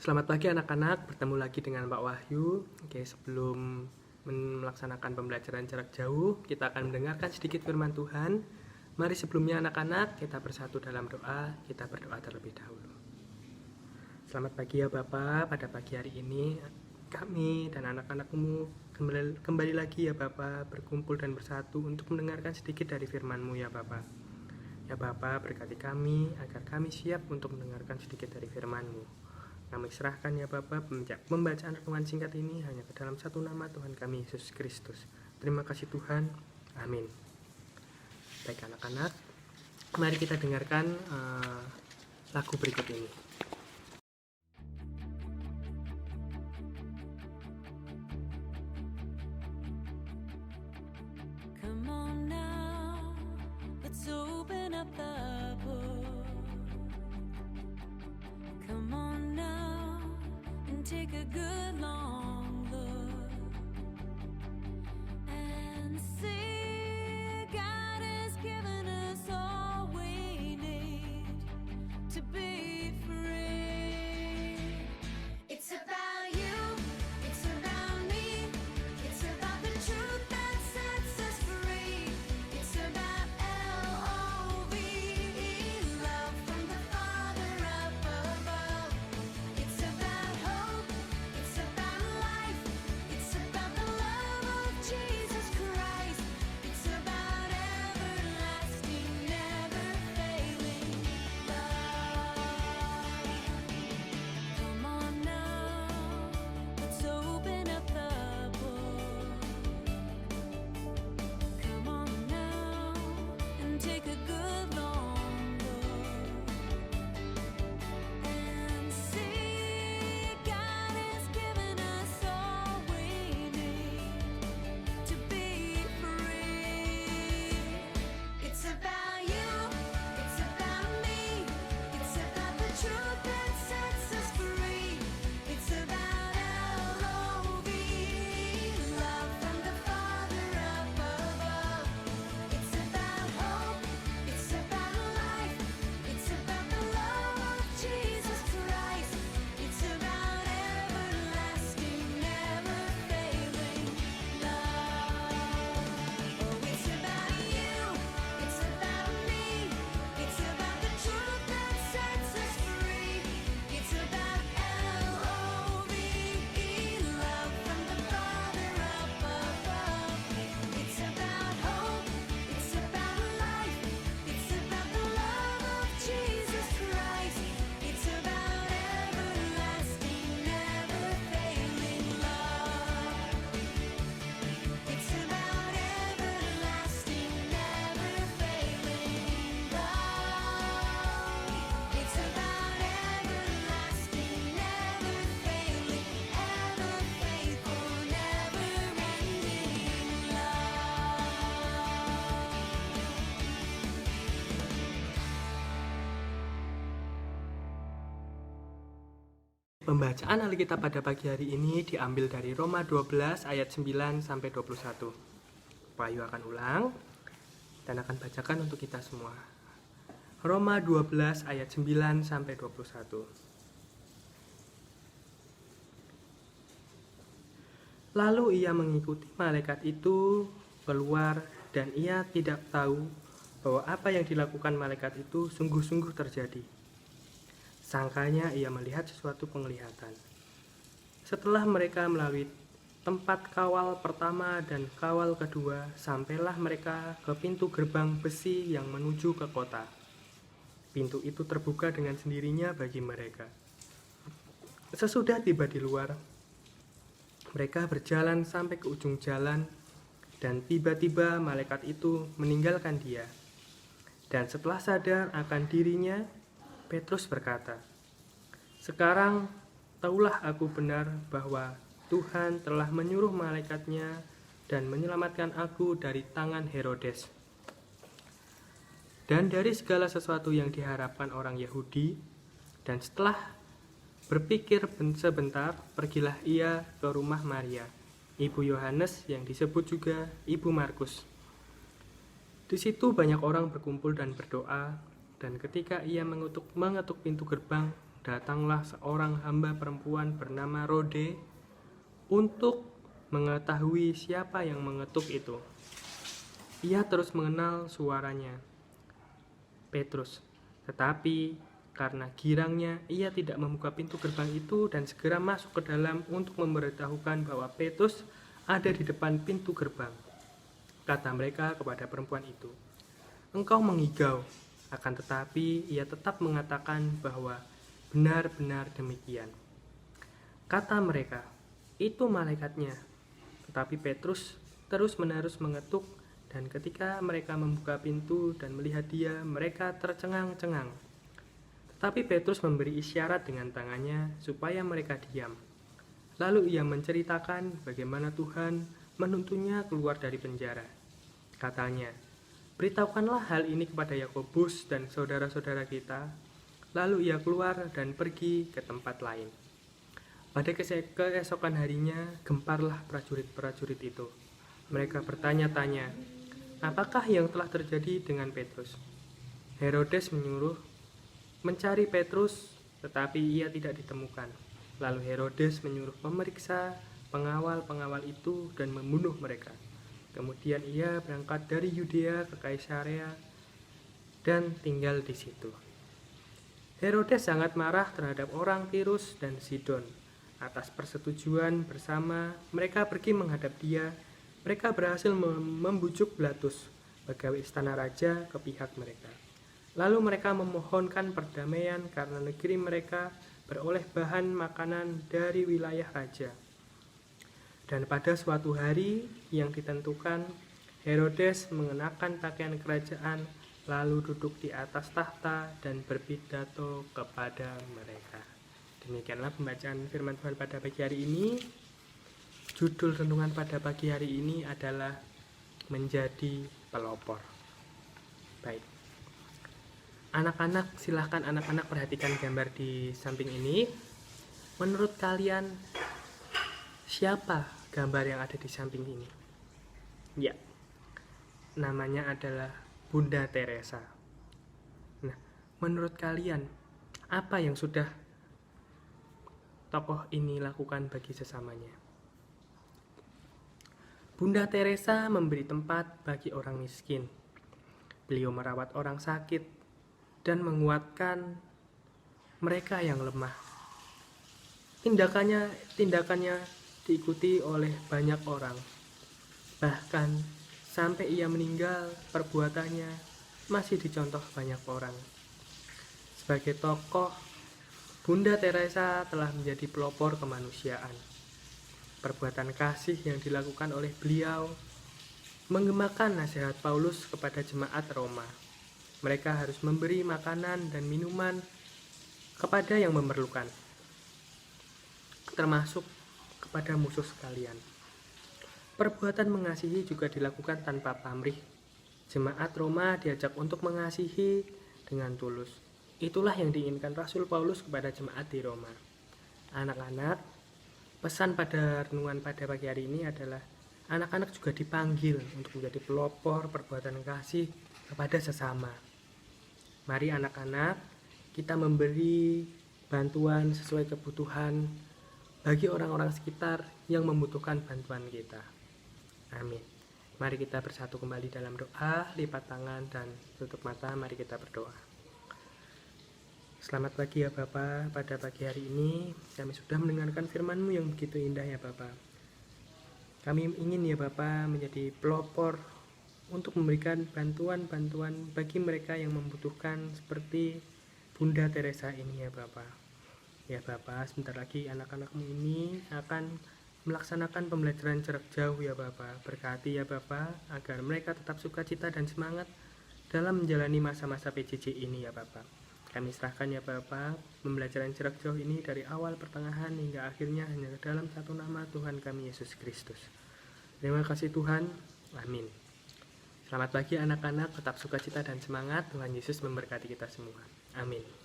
Selamat pagi anak-anak, bertemu lagi dengan Pak Wahyu. Sebelum melaksanakan pembelajaran jarak jauh, kita akan mendengarkan sedikit firman Tuhan. Mari sebelumnya anak-anak, kita bersatu dalam doa, kita berdoa terlebih dahulu. Selamat pagi ya Bapak, pada pagi hari ini kami dan anak-anakmu kembali lagi ya Bapak, berkumpul dan bersatu untuk mendengarkan sedikit dari firman-Mu ya Bapak. Ya Bapak, berkati kami agar kami siap untuk mendengarkan sedikit dari firman-Mu. Kami serahkan ya Bapak pembacaan renungan singkat ini hanya ke dalam satu nama Tuhan kami Yesus Kristus. Terima kasih Tuhan. Amin. Baik anak-anak, mari kita dengarkan lagu berikut ini. Come on now, let's open up the book. Come on now and take a good long look and see God has given us all we need to be free. It's about you, it's about me, it's about the truth that sets us free. It's about L-O-V-E, love from the Father up above. It's about hope, it's about life, it's about the love of Jesus Christ. It's about everlasting, never failing love. Come on now, let's open up the book. Come on now and take a good long look and see God has given us all we need to be free. It's about you, it's about me, it's about the truth that sets us free. It's about L-O-V-E, love from the Father up above. It's about hope, it's about life, it's about the love of Jesus Christ. It's about everlasting, never failing love. Oh, it's about you, it's about me, it's about the truth that sets us free. It's about L-O-V-E, love from the Father up above. It's about hope, it's about life, it's about the love of Jesus Christ. It's about everlasting, never failing love. It's about everlasting, never failing love. It's about everlasting, never failing, ever faithful, never ending Pembacaan Alkitab pada pagi hari ini diambil dari Roma 12 ayat 9 sampai 21. Pak Wahyu akan ulang dan akan bacakan untuk kita semua. Roma 12 ayat 9 sampai 21. Lalu ia mengikuti malaikat itu keluar dan ia tidak tahu bahwa apa yang dilakukan malaikat itu sungguh-sungguh terjadi. Sangkanya ia melihat sesuatu penglihatan. Setelah mereka melalui tempat kawal pertama dan kawal kedua, sampailah mereka ke pintu gerbang besi yang menuju ke kota. Pintu itu terbuka dengan sendirinya bagi mereka. Sesudah tiba di luar, mereka berjalan sampai ke ujung jalan, dan tiba-tiba malaikat itu meninggalkan dia. Dan setelah sadar akan dirinya, Petrus berkata, "Sekarang tahulah aku benar bahwa Tuhan telah menyuruh malaikatnya dan menyelamatkan aku dari tangan Herodes dan dari segala sesuatu yang diharapkan orang Yahudi." Dan setelah berpikir sebentar, pergilah ia ke rumah Maria, ibu Yohanes yang disebut juga ibu Markus. Di situ banyak orang berkumpul dan berdoa, dan ketika ia mengetuk pintu gerbang, datanglah seorang hamba perempuan bernama Rode untuk mengetahui siapa yang mengetuk itu. Ia terus mengenal suaranya, Petrus. Tetapi karena girangnya, ia tidak membuka pintu gerbang itu dan segera masuk ke dalam untuk memberitahukan bahwa Petrus ada di depan pintu gerbang. Kata mereka kepada perempuan itu, "Engkau mengigau." Akan tetapi ia tetap mengatakan bahwa benar-benar demikian. Kata mereka, "Itu malaikatnya." Tetapi Petrus terus-menerus mengetuk, dan ketika mereka membuka pintu dan melihat dia, mereka tercengang-cengang. Tetapi Petrus memberi isyarat dengan tangannya supaya mereka diam. Lalu ia menceritakan bagaimana Tuhan menuntunnya keluar dari penjara. Katanya, "Beritahukanlah hal ini kepada Yakobus dan saudara-saudara kita." Lalu ia keluar dan pergi ke tempat lain. Pada keesokan harinya, gemparlah prajurit-prajurit itu. Mereka bertanya-tanya, apakah yang telah terjadi dengan Petrus? Herodes menyuruh mencari Petrus, tetapi ia tidak ditemukan. Lalu Herodes menyuruh memeriksa pengawal-pengawal itu dan membunuh mereka. Kemudian ia berangkat dari Yudea ke Kaisarea dan tinggal di situ. Herodes sangat marah terhadap orang Tirus dan Sidon. Atas persetujuan bersama, mereka pergi menghadap dia. Mereka berhasil membujuk Blatus, pegawai istana raja, ke pihak mereka. Lalu mereka memohonkan perdamaian karena negeri mereka beroleh bahan makanan dari wilayah raja. Dan pada suatu hari yang ditentukan, Herodes mengenakan pakaian kerajaan, lalu duduk di atas tahta dan berpidato kepada mereka. Demikianlah pembacaan firman Tuhan pada pagi hari ini. Judul renungan pada pagi hari ini adalah menjadi pelopor. Baik. Anak-anak, silahkan anak-anak perhatikan gambar di samping ini. Menurut kalian, siapa gambar yang ada di samping ini? Ya, namanya adalah Bunda Teresa. Nah, menurut kalian, apa yang sudah tokoh ini lakukan bagi sesamanya? Bunda Teresa memberi tempat bagi orang miskin. Beliau merawat orang sakit dan menguatkan mereka yang lemah. Tindakannya diikuti oleh banyak orang. Bahkan sampai ia meninggal, perbuatannya masih dicontoh banyak orang. Sebagai tokoh, Bunda Teresa telah menjadi pelopor kemanusiaan. Perbuatan kasih yang dilakukan oleh beliau menggemakan nasihat Paulus kepada jemaat Roma. Mereka harus memberi makanan dan minuman kepada yang memerlukan, termasuk kepada musuh sekalian. Perbuatan mengasihi juga dilakukan tanpa pamrih. Jemaat Roma diajak untuk mengasihi dengan tulus. Itulah yang diinginkan Rasul Paulus kepada jemaat di Roma. Anak-anak, pesan pada renungan pada pagi hari ini adalah anak-anak juga dipanggil untuk menjadi pelopor perbuatan kasih kepada sesama. Mari anak-anak, kita memberi bantuan sesuai kebutuhan bagi orang-orang sekitar yang membutuhkan bantuan kita. Amin. Mari kita bersatu kembali dalam doa, lipat tangan dan tutup mata. Mari kita berdoa. Selamat pagi ya Bapa, pada pagi hari ini kami sudah mendengarkan firman-Mu yang begitu indah ya Bapa. Kami ingin ya Bapa menjadi pelopor untuk memberikan bantuan-bantuan bagi mereka yang membutuhkan seperti Bunda Teresa ini ya Bapa. Ya Bapa, sebentar lagi anak-anak-Mu ini akan melaksanakan pembelajaran jarak jauh ya Bapa. Berkati ya Bapa agar mereka tetap sukacita dan semangat dalam menjalani masa-masa PJJ ini ya Bapa. Kami serahkan ya Bapa pembelajaran jarak jauh ini dari awal, pertengahan hingga akhirnya hanya dalam satu nama Tuhan kami Yesus Kristus. Terima kasih Tuhan. Amin. Selamat pagi anak-anak, tetap sukacita dan semangat. Tuhan Yesus memberkati kita semua. Amin.